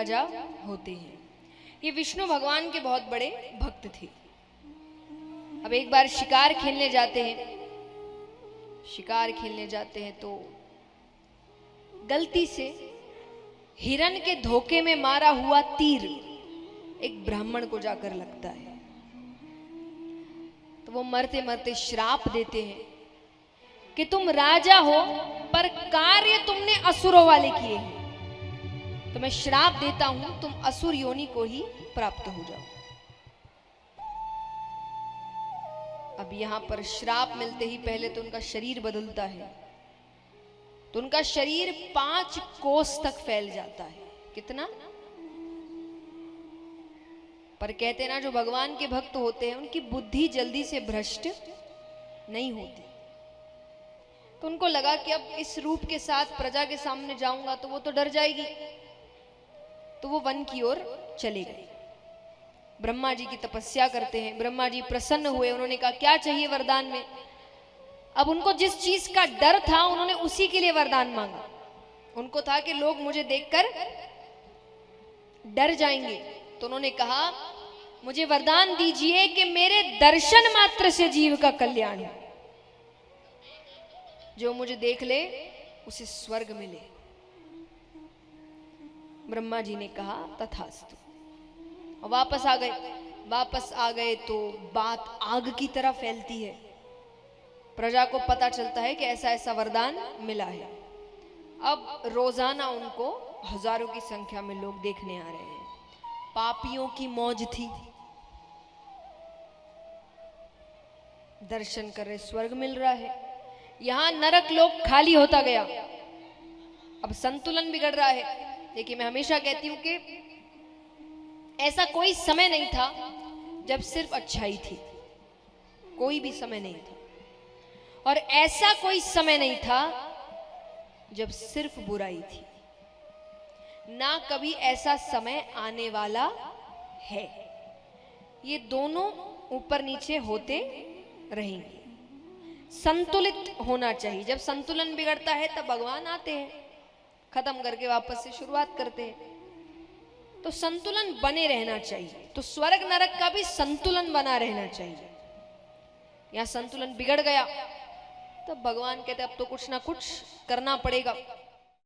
राजा होते हैं। ये विष्णु भगवान के बहुत बड़े भक्त थे। अब एक बार शिकार खेलने जाते हैं, शिकार खेलने जाते हैं तो गलती से हिरण के धोखे में मारा हुआ तीर एक ब्राह्मण को जाकर लगता है। तो वो मरते मरते श्राप देते हैं कि तुम राजा हो पर कार्य तुमने असुरों वाले किए हैं, तो मैं श्राप देता हूं तुम असुर योनि को ही प्राप्त हो जाओ। अब यहां पर श्राप मिलते ही पहले तो उनका शरीर बदलता है, तो उनका शरीर 5 कोस तक फैल जाता है। कितना? पर कहते ना जो भगवान के भक्त होते हैं उनकी बुद्धि जल्दी से भ्रष्ट नहीं होती। तो उनको लगा कि अब इस रूप के साथ प्रजा के सामने जाऊंगा तो वो तो डर जाएगी, तो वो वन की ओर चले गए। ब्रह्मा जी की तपस्या करते हैं, ब्रह्मा जी प्रसन्न हुए, उन्होंने कहा क्या चाहिए वरदान में। अब उनको जिस चीज का डर था उन्होंने उसी के लिए वरदान मांगा। उनको था कि लोग मुझे देखकर डर जाएंगे, तो उन्होंने कहा मुझे वरदान दीजिए कि मेरे दर्शन मात्र से जीव का कल्याण हो, जो मुझे देख ले उसे स्वर्ग मिले। ब्रह्मा जी ने कहा तथास्तु, और वापस आ गए। वापस आ गए तो बात आग की तरह फैलती है, प्रजा को पता चलता है कि ऐसा ऐसा वरदान मिला है। अब रोजाना उनको हजारों की संख्या में लोग देखने आ रहे हैं। पापियों की मौज थी, दर्शन कर रहे, स्वर्ग मिल रहा है। यहां नरक लोक खाली होता गया, अब संतुलन बिगड़ रहा है। देखिए मैं हमेशा कहती हूं कि ऐसा कोई समय नहीं था जब सिर्फ अच्छाई थी, कोई भी समय नहीं था। और ऐसा कोई समय नहीं था जब सिर्फ बुराई थी, ना कभी ऐसा समय आने वाला है। ये दोनों ऊपर नीचे होते रहेंगे, संतुलित होना चाहिए। जब संतुलन बिगड़ता है तब भगवान आते हैं, खत्म करके वापस से शुरुआत करते हैं। तो संतुलन बने रहना चाहिए। तो स्वर्ग नरक का भी संतुलन बना रहना चाहिए। यहां संतुलन बिगड़ गया तब भगवान कहते अब तो कुछ ना कुछ करना पड़ेगा।